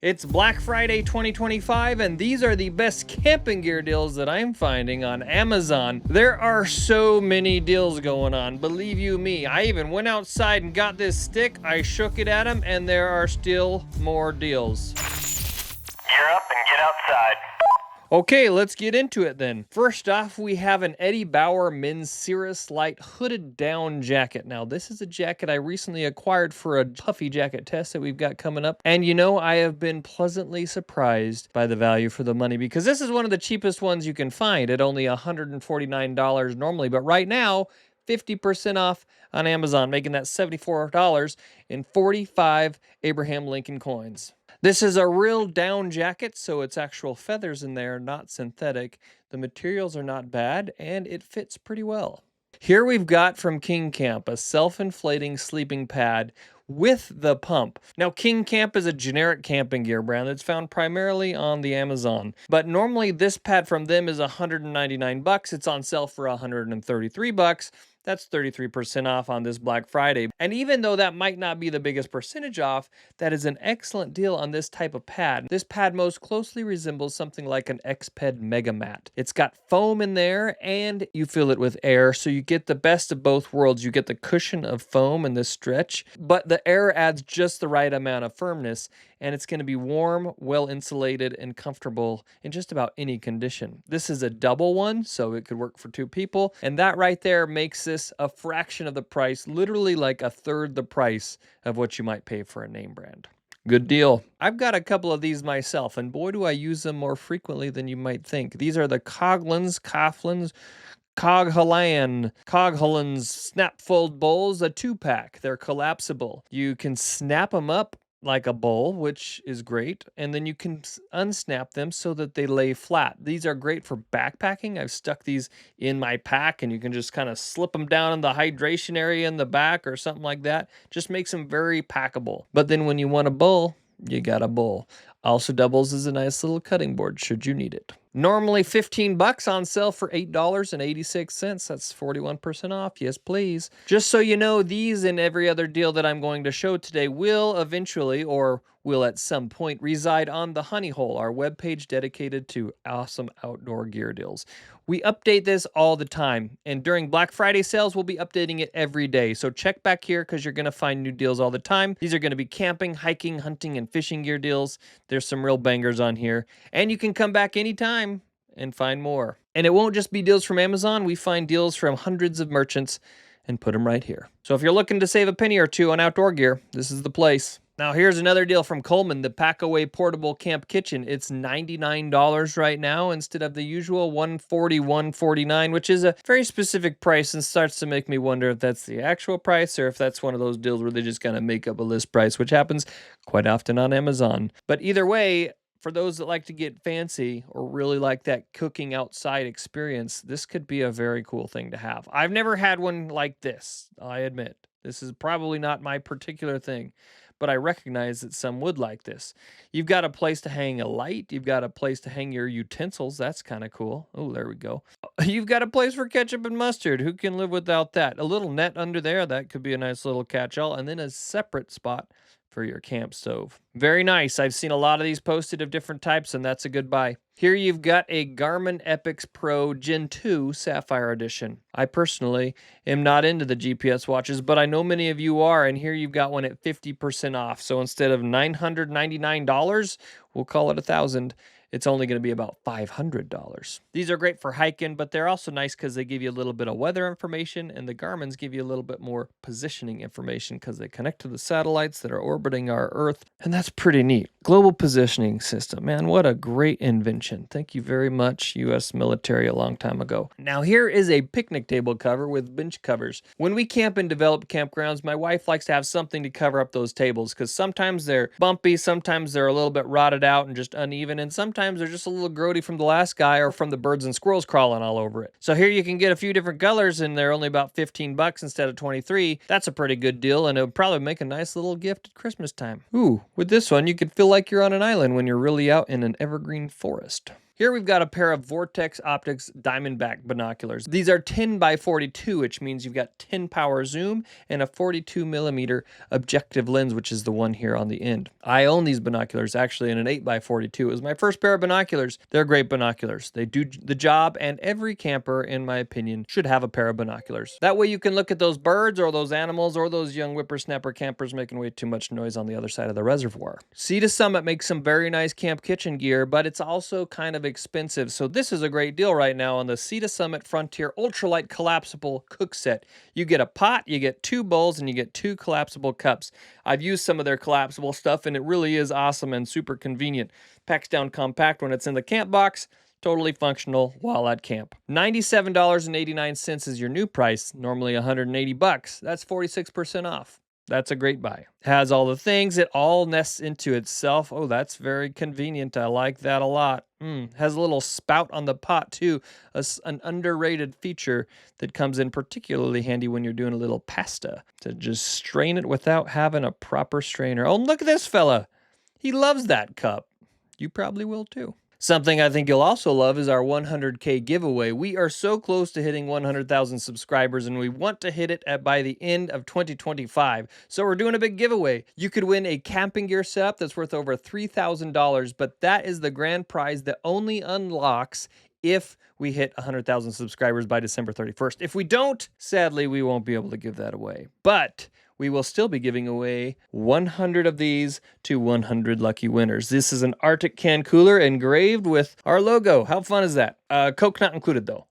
It's Black Friday 2025, and these are the best camping gear deals that I'm finding on Amazon. There are so many deals going on, believe you me. I even went outside and got this stick, I shook it at them, and there are still more deals. Gear up and get outside. Okay, let's get into it then. First off, we have an Eddie Bauer Men's Cirrus Light hooded down jacket. Now, this is a jacket I recently acquired for a puffy jacket test that we've got coming up. And you know, I have been pleasantly surprised by the value for the money because this is one of the cheapest ones you can find at only $149 normally. But right now, 50% off on Amazon, making that $74 in 45 Abraham Lincoln coins. This is a real down jacket, so it's actual feathers in there, not synthetic. The materials are not bad, and it fits pretty well. Here we've got from King Camp a self-inflating sleeping pad with the pump. Now, King Camp is a generic camping gear brand that's found primarily on the Amazon. But normally this pad from them is $199. It's on sale for $133. That's 33% off on this Black Friday. And even though that might not be the biggest percentage off, that is an excellent deal on this type of pad. This pad most closely resembles something like an Exped Mega Mat. It's got foam in there and you fill it with air, so you get the best of both worlds. You get the cushion of foam and the stretch, but the air adds just the right amount of firmness, and it's going to be warm, well insulated, and comfortable in just about any condition. This is a double one, so it could work for two people, and that right there makes this a fraction of the price, literally like a third the price of what you might pay for a name brand. Good deal. I've got a couple of these myself, and boy, do I use them more frequently than you might think. These are the Coghlins Snap Fold Bowls, a 2-pack. They're collapsible. You can snap them up like a bowl, which is great, and then you can unsnap them so that they lay flat. These are great for backpacking. I've stuck these in my pack, and you can just kind of slip them down in the hydration area in the back or something like that. Just makes them very packable. But then when you want a bowl, you got a bowl. Also doubles as a nice little cutting board should you need it. Normally $15, on sale for $8.86. That's 41% off. Yes, please. Just so you know, these and every other deal that I'm going to show today will eventually, or will at some point, reside on the Honey Hole, our webpage dedicated to awesome outdoor gear deals. We update this all the time, and during Black Friday sales, we'll be updating it every day. So check back here because you're going to find new deals all the time. These are going to be camping, hiking, hunting, and fishing gear deals. There's some real bangers on here, and you can come back anytime and find more. And it won't just be deals from Amazon. We find deals from hundreds of merchants and put them right here. So if you're looking to save a penny or two on outdoor gear, this is the place. Now here's another deal from Coleman, the Packaway Portable Camp Kitchen. It's $99 right now instead of the usual $140, $149, which is a very specific price and starts to make me wonder if that's the actual price or if that's one of those deals where they just kind of make up a list price, which happens quite often on Amazon. But either way, for those that like to get fancy or really like that cooking outside experience, this could be a very cool thing to have. I've never had one like this, I admit. This is probably not my particular thing, but I recognize that some would like this. You've got a place to hang a light. You've got a place to hang your utensils. That's kind of cool. Oh, there we go. You've got a place for ketchup and mustard. Who can live without that? A little net under there. That could be a nice little catch-all. And then a separate spot for your camp stove. Very nice. I've seen a lot of these posted of different types, and that's a good buy. Here you've got a Garmin Epix Pro Gen 2 Sapphire Edition. I personally am not into the GPS watches, but I know many of you are, and here you've got one at 50% off. So instead of $999, we'll call it $1,000. It's only going to be about $500. These are great for hiking, but they're also nice because they give you a little bit of weather information, and the Garmin's give you a little bit more positioning information because they connect to the satellites that are orbiting our Earth, and that's pretty neat. Global Positioning System, man, what a great invention. Thank you very much, U.S. military, a long time ago. Now here is a picnic table cover with bench covers. When we camp in developed campgrounds, my wife likes to have something to cover up those tables because sometimes they're bumpy, sometimes they're a little bit rotted out and just uneven, and sometimes they're just a little grody from the last guy or from the birds and squirrels crawling all over it. So here you can get a few different colors and they're only about $15 instead of $23. That's a pretty good deal, and it would probably make a nice little gift at Christmas time. Ooh, with this one, you could feel like you're on an island when you're really out in an evergreen forest. Here we've got a pair of Vortex Optics Diamondback binoculars. These are 10 by 42, which means you've got 10 power zoom and a 42 millimeter objective lens, which is the one here on the end. I own these binoculars actually in an 8 by 42. It was my first pair of binoculars. They're great binoculars. They do the job, and every camper, in my opinion, should have a pair of binoculars. That way you can look at those birds or those animals or those young whippersnapper campers making way too much noise on the other side of the reservoir. Sea to Summit makes some very nice camp kitchen gear, but it's also kind of expensive. So this is a great deal right now on the Sea to Summit Frontier Ultralight Collapsible Cook Set. You get a pot, you get 2 bowls, and you get 2 collapsible cups. I've used some of their collapsible stuff, and it really is awesome and super convenient. Packs down compact when it's in the camp box. Totally functional while at camp. $97.89 is your new price, normally $180. That's 46% off. That's a great buy. Has all the things. It all nests into itself. Oh, that's very convenient. I like that a lot. Has a little spout on the pot too. An underrated feature that comes in particularly handy when you're doing a little pasta, to just strain it without having a proper strainer. Oh, look at this fella. He loves that cup. You probably will too. Something I think you'll also love is our 100K giveaway. We are so close to hitting 100,000 subscribers, and we want to hit it by the end of 2025. So we're doing a big giveaway. You could win a camping gear setup that's worth over $3,000, but that is the grand prize that only unlocks if we hit 100,000 subscribers by December 31st. If we don't, sadly, we won't be able to give that away. But we will still be giving away 100 of these to 100 lucky winners. This is an Arctic can cooler engraved with our logo. How fun is that? Coke not included, though.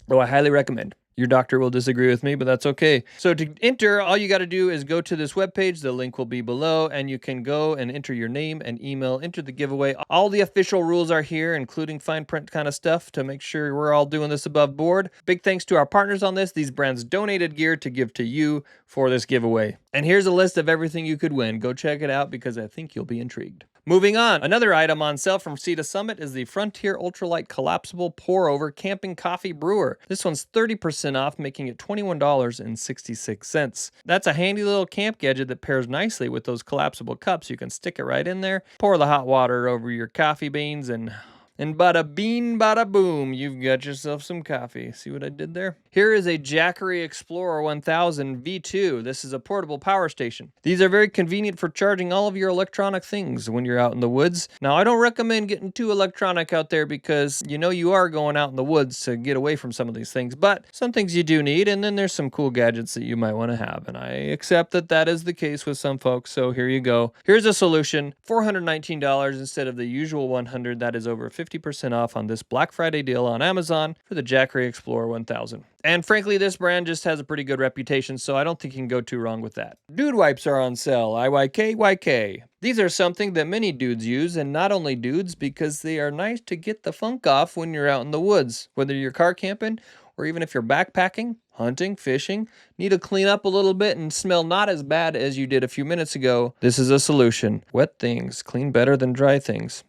Though I highly recommend. Your doctor will disagree with me, but that's okay. So to enter, all you got to do is go to this webpage. The link will be below, and you can go and enter your name and email, enter the giveaway. All the official rules are here, including fine print kind of stuff to make sure we're all doing this above board. Big thanks to our partners on this. These brands donated gear to give to you for this giveaway. And here's a list of everything you could win. Go check it out because I think you'll be intrigued. Moving on, another item on sale from Sea to Summit is the Frontier Ultralight Collapsible Pour-Over Camping Coffee Brewer. This one's 30% off, making it $21.66. That's a handy little camp gadget that pairs nicely with those collapsible cups. You can stick it right in there, pour the hot water over your coffee beans, and bada bean, bada boom, you've got yourself some coffee. See what I did there? Here is a Jackery Explorer 1000 V2. This is a portable power station. These are very convenient for charging all of your electronic things when you're out in the woods. Now, I don't recommend getting too electronic out there because you know you are going out in the woods to get away from some of these things, but some things you do need, and then there's some cool gadgets that you might want to have, and I accept that that is the case with some folks, so here you go. Here's a solution, $419 instead of the usual $100. That is over 50% off on this Black Friday deal on Amazon for the Jackery Explorer 1000. And frankly, this brand just has a pretty good reputation, so I don't think you can go too wrong with that. Dude wipes are on sale, IYKYK. These are something that many dudes use, and not only dudes, because they are nice to get the funk off when you're out in the woods. Whether you're car camping, or even if you're backpacking, hunting, fishing, need to clean up a little bit and smell not as bad as you did a few minutes ago, this is a solution. Wet things clean better than dry things.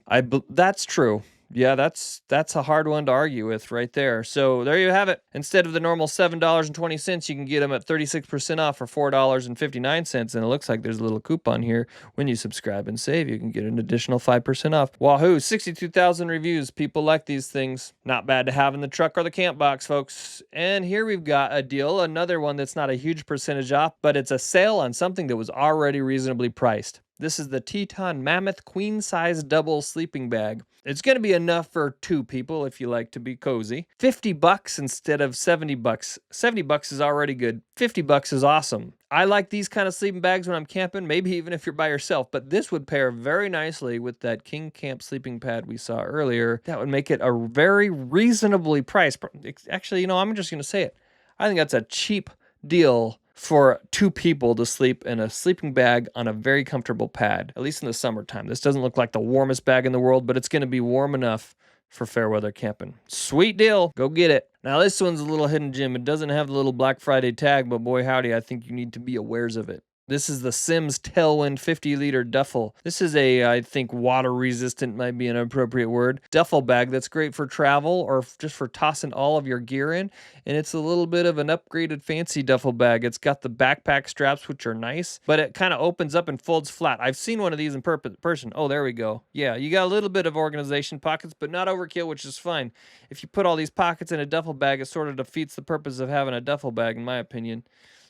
That's true. Yeah, that's a hard one to argue with right there. So there you have it. Instead of the normal $7.20, you can get them at 36% off for $4.59. And it looks like there's a little coupon here. When you subscribe and save, you can get an additional 5% off. Wahoo, 62,000 reviews. People like these things. Not bad to have in the truck or the camp box, folks. And here we've got a deal, another one that's not a huge percentage off, but it's a sale on something that was already reasonably priced. This is the Teton Mammoth Queen Size Double Sleeping Bag. It's going to be enough for 2 people if you like to be cozy. $50 instead of $70. $70 is already good. $50 is awesome. I like these kind of sleeping bags when I'm camping, maybe even if you're by yourself, but this would pair very nicely with that King Camp sleeping pad we saw earlier. That would make it a very reasonably priced. Actually, you know, I'm just going to say it. I think that's a cheap deal for 2 people to sleep in a sleeping bag on a very comfortable pad, at least in the summertime. This doesn't look like the warmest bag in the world, but it's going to be warm enough for fair weather camping. Sweet deal. Go get it. Now, this one's a little hidden gem. It doesn't have the little Black Friday tag, but boy howdy, I think you need to be awares of it. This is the Sims Tailwind 50-liter duffel. This is a, I think, water-resistant might be an appropriate word, duffel bag that's great for travel or just for tossing all of your gear in. And it's a little bit of an upgraded fancy duffel bag. It's got the backpack straps, which are nice, but it kind of opens up and folds flat. I've seen one of these in person. Oh, there we go. Yeah, you got a little bit of organization pockets, but not overkill, which is fine. If you put all these pockets in a duffel bag, it sort of defeats the purpose of having a duffel bag, in my opinion.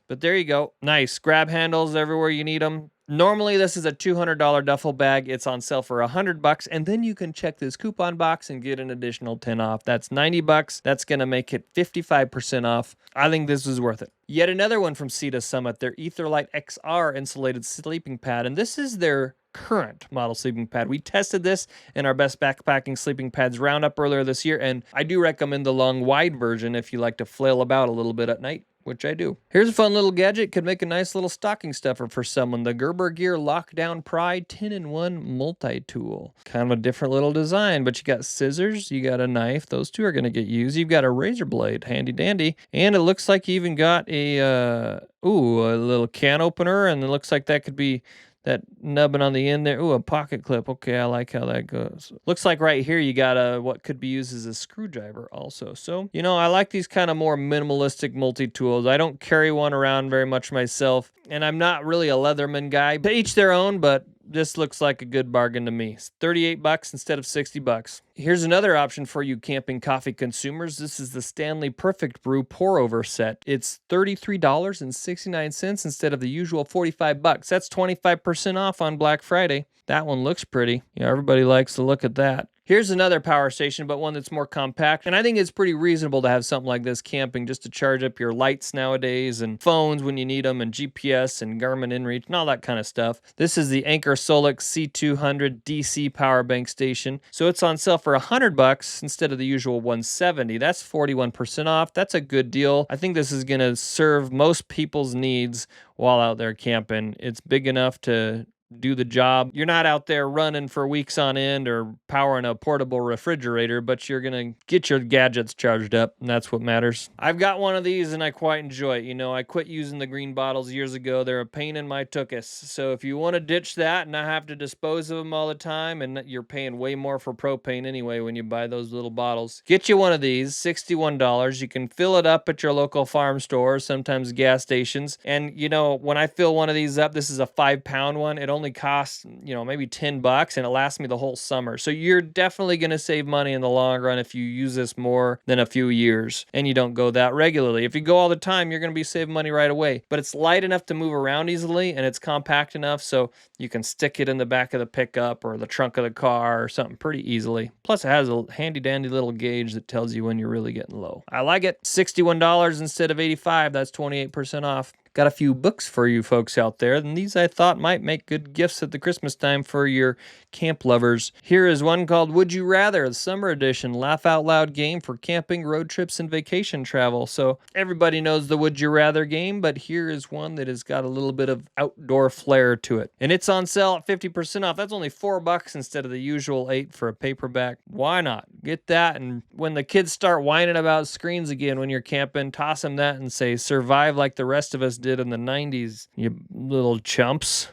But there you go. Nice. Grab handles everywhere you need them. Normally, this is a $200 duffel bag. It's on sale for $100, and then you can check this coupon box and get an additional 10 off. That's $90. That's going to make it 55% off. I think this is worth it. Yet another one from Cedar Summit, their Etherlite XR insulated sleeping pad, and this is their current model sleeping pad. We tested this in our best backpacking sleeping pads roundup earlier this year, and I do recommend the long wide version if you like to flail about a little bit at night, which I do. Here's a fun little gadget. Could make a nice little stocking stuffer for someone. The Gerber Gear Lockdown Pride 10-in-1 multi-tool. Kind of a different little design, but you got scissors, you got a knife. Those two are going to get used. You've got a razor blade, handy dandy. And it looks like you even got a little can opener, and it looks like that could be that nubbin on the end there. Ooh, a pocket clip. Okay, I like how that goes. Looks like right here you got what could be used as a screwdriver also. So, I like these kind of more minimalistic multi-tools. I don't carry one around very much myself, and I'm not really a Leatherman guy. To each their own, but this looks like a good bargain to me. It's $38 instead of $60. Here's another option for you camping coffee consumers. This is the Stanley Perfect Brew pour-over set. It's $33.69 instead of the usual $45. That's 25% off on Black Friday. That one looks pretty. Everybody likes to look at that. Here's another power station, but one that's more compact. And I think it's pretty reasonable to have something like this camping just to charge up your lights nowadays and phones when you need them and GPS and Garmin InReach and all that kind of stuff. This is the Anker Solix C200 DC power bank station. So it's on sale for $100 instead of the usual $170. That's 41% off. That's a good deal. I think this is going to serve most people's needs while out there camping. It's big enough to do the job. You're not out there running for weeks on end or powering a portable refrigerator, but you're going to get your gadgets charged up, and that's what matters. I've got one of these, and I quite enjoy it. I quit using the green bottles years ago. They're a pain in my tuchus. So if you want to ditch that and not have to dispose of them all the time, and you're paying way more for propane anyway when you buy those little bottles, get you one of these, $61. You can fill it up at your local farm store, sometimes gas stations. And, when I fill one of these up, this is a 5-pound one. It only costs, maybe $10, and it lasts me the whole summer. So you're definitely going to save money in the long run if you use this more than a few years and you don't go that regularly. If you go all the time, you're going to be saving money right away. But it's light enough to move around easily, and it's compact enough so you can stick it in the back of the pickup or the trunk of the car or something pretty easily. Plus, it has a handy dandy little gauge that tells you when you're really getting low. I like it. $61 instead of $85. That's 28% off. Got a few books for you folks out there, and these I thought might make good gifts at the Christmas time for your camp lovers. Here is one called Would You Rather, the summer edition, laugh out loud game for camping, road trips, and vacation travel. So everybody knows the Would You Rather game, but here is one that has got a little bit of outdoor flair to it. And it's on sale at 50% off. That's only $4 instead of the usual $8 for a paperback. Why not? Get that, and when the kids start whining about screens again when you're camping, toss them that and say, survive like the rest of us did in the 90s, you little chumps.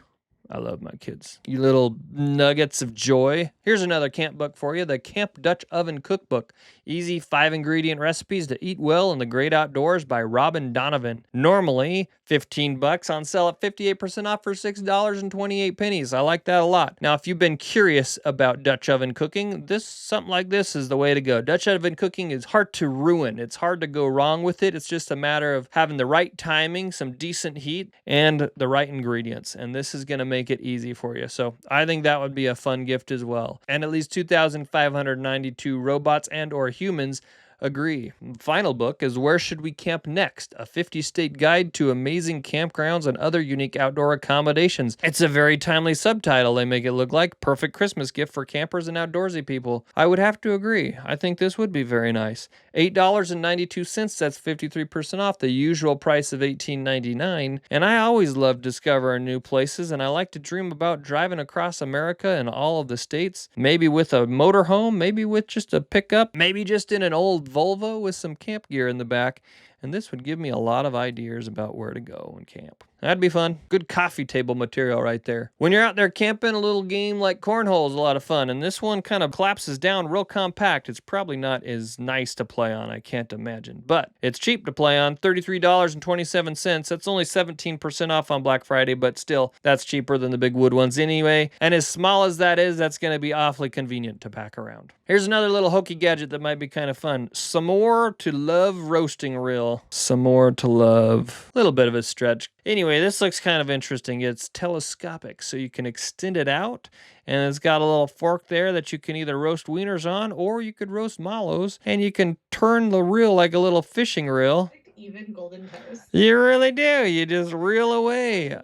I love my kids. You little nuggets of joy. Here's another camp book for you, the Camp Dutch Oven Cookbook. Easy 5-ingredient recipes to eat well in the great outdoors by Robin Donovan. Normally $15, on sale at 58% off for $6.28. I like that a lot. Now, if you've been curious about Dutch oven cooking, something like this is the way to go. Dutch oven cooking is hard to ruin. It's hard to go wrong with it. It's just a matter of having the right timing, some decent heat, and the right ingredients. And this is going to make it easy for you. So I think that would be a fun gift as well. And at least 2,592 robots and or humans agree. Final book is Where Should We Camp Next? A 50-state guide to amazing campgrounds and other unique outdoor accommodations. It's a very timely subtitle. They make it look like perfect Christmas gift for campers and outdoorsy people. I would have to agree. I think this would be very nice. $8.92, that's 53% off the usual price of $18.99. And I always love discovering new places, and I like to dream about driving across America and all of the states, maybe with a motorhome, maybe with just a pickup, maybe just in an old Volvo with some camp gear in the back. and this would give me a lot of ideas about where to go and camp. That'd be fun. Good coffee table material right there. When you're out there camping, a little game like cornhole is a lot of fun, and this one kind of collapses down real compact. It's probably not as nice to play on, I can't imagine, but it's cheap to play on, $33.27. That's only 17% off on Black Friday, but still, that's cheaper than the big wood ones anyway, and as small as that is, that's going to be awfully convenient to pack around. Here's another little hokey gadget that might be kind of fun. S'more to Love roasting reel. S'more to Love. A little bit of a stretch. Anyway, this looks kind of interesting. It's telescopic, so you can extend it out, and it's got a little fork there that you can either roast wieners on, or you could roast mallows, and you can turn the reel like a little fishing reel. Even golden toast. You really do. You just reel away.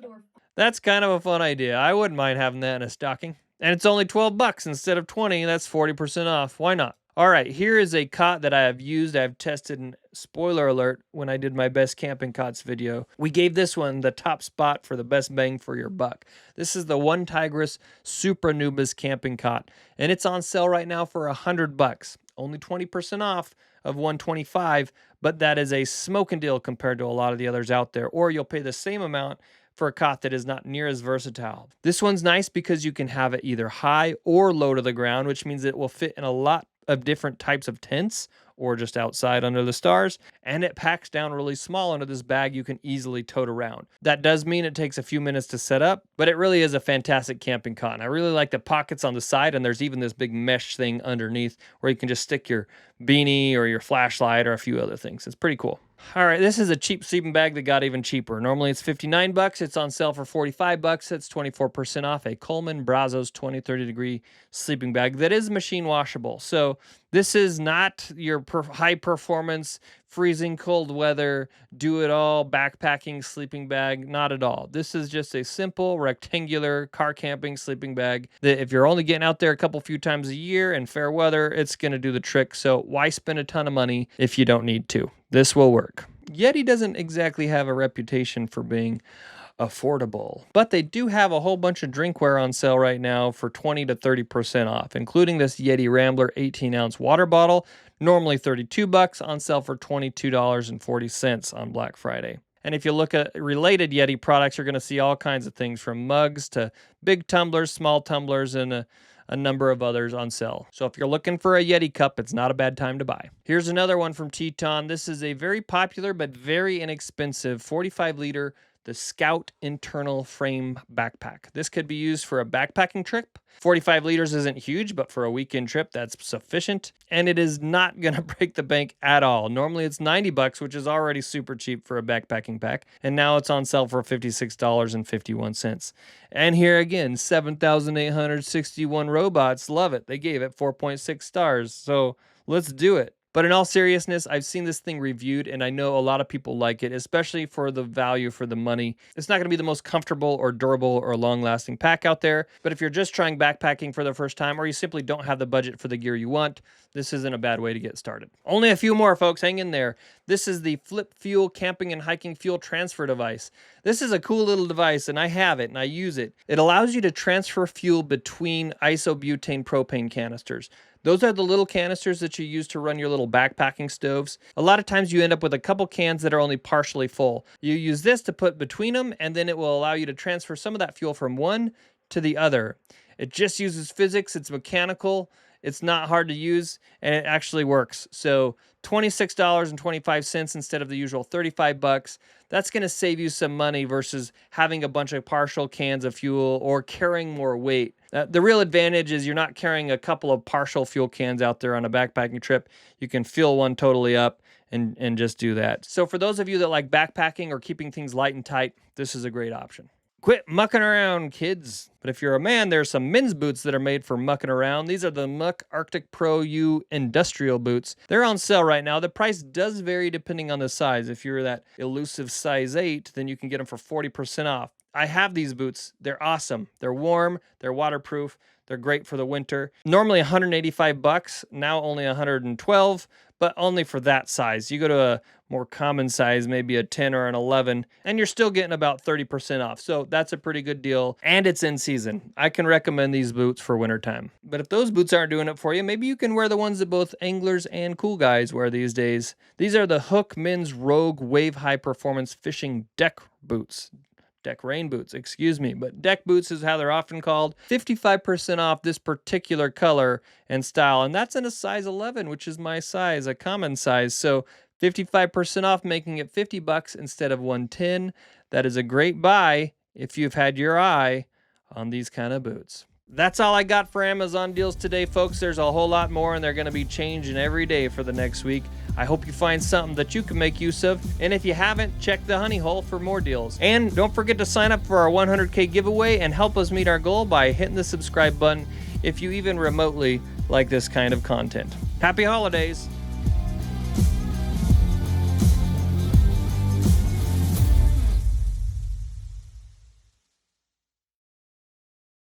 That's kind of a fun idea. I wouldn't mind having that in a stocking. And it's only $12 instead of $20. That's 40% off. Why not? All right, here is a cot that I have used, I've tested, and spoiler alert, when I did my best camping cots video, we gave this one the top spot for the best bang for your buck. This is the One Tigris Super Nubis camping cot, and it's on sale right now for $100. Only 20% off of $125, but that is a smoking deal compared to a lot of the others out there, or you'll pay the same amount for a cot that is not near as versatile. This one's nice because you can have it either high or low to the ground, which means it will fit in a lot of different types of tents or just outside under the stars, and it packs down really small into this bag you can easily tote around. That does mean it takes a few minutes to set up, but it really is a fantastic camping cot. And I really like the pockets on the side, and there's even this big mesh thing underneath where you can just stick your beanie or your flashlight or a few other things. It's pretty cool. All right, this is a cheap sleeping bag that got even cheaper. Normally it's $59. It's on sale for $45. That's 24% off. A Coleman Brazos 20-30 degree sleeping bag that is machine washable. So this is not your high performance, freezing cold weather, do it all backpacking sleeping bag. Not at all. This is just a simple rectangular car camping sleeping bag that if you're only getting out there a few times a year in fair weather, it's going to do the trick. So why spend a ton of money if you don't need to? This will work. Yeti doesn't exactly have a reputation for being affordable, but they do have a whole bunch of drinkware on sale right now for 20 to 30% off, including this Yeti Rambler 18-ounce water bottle, normally $32, on sale for $22.40 on Black Friday. And if you look at related Yeti products, you're going to see all kinds of things from mugs to big tumblers, small tumblers, and a number of others on sale. So if you're looking for a Yeti cup, it's not a bad time to buy. Here's another one from Teton. This is a very popular but very inexpensive 45-liter the Scout internal frame backpack. This could be used for a backpacking trip. 45 liters isn't huge, but for a weekend trip, that's sufficient. And it is not gonna break the bank at all. Normally it's $90, which is already super cheap for a backpacking pack. And now it's on sale for $56.51. And here again, 7,861 robots love it. They gave it 4.6 stars. So let's do it. But in all seriousness, I've seen this thing reviewed, and I know a lot of people like it, especially for the value for the money. It's not going to be the most comfortable or durable or long-lasting pack out there, but if you're just trying backpacking for the first time, or you simply don't have the budget for the gear you want, this isn't a bad way to get started. Only a few more, folks. Hang in there. This is the Flip Fuel Camping and Hiking Fuel Transfer Device. This is a cool little device, and I have it, and I use it. It allows you to transfer fuel between isobutane propane canisters. Those are the little canisters that you use to run your little backpacking stoves. A lot of times you end up with a couple cans that are only partially full. You use this to put between them, and then it will allow you to transfer some of that fuel from one to the other. It just uses physics, it's mechanical, it's not hard to use, and it actually works. So $26.25 instead of the usual $35. That's going to save you some money versus having a bunch of partial cans of fuel or carrying more weight. The real advantage is you're not carrying a couple of partial fuel cans out there on a backpacking trip. You can fill one totally up and just do that. So for those of you that like backpacking or keeping things light and tight, this is a great option. Quit mucking around, kids. But if you're a man, there's some men's boots that are made for mucking around. These are the Muck Arctic Pro U industrial boots. They're on sale right now. The price does vary depending on the size. If you're that elusive size 8, then you can get them for 40% off. I have these boots. They're awesome. They're warm, they're waterproof, they're great for the winter. Normally $185, now only $112, but only for that size. You go to a more common size, maybe a 10 or an 11, and you're still getting about 30% off. So that's a pretty good deal, and it's in season. I can recommend these boots for wintertime. But if those boots aren't doing it for you, maybe you can wear the ones that both anglers and cool guys wear these days. These are the Hook Men's Rogue Wave High Performance Fishing Deck Boots. Deck rain boots, excuse me, but deck boots is how they're often called. 55% off this particular color and style, and that's in a size 11, which is my size, a common size. So 55% off, making it $50 instead of $110. That is a great buy if you've had your eye on these kind of boots. That's all I got for Amazon deals today, folks. There's a whole lot more, and they're going to be changing every day for the next week. I hope you find something that you can make use of. And if you haven't, check the Honey Hole for more deals. And don't forget to sign up for our 100K giveaway and help us meet our goal by hitting the subscribe button if you even remotely like this kind of content. Happy holidays!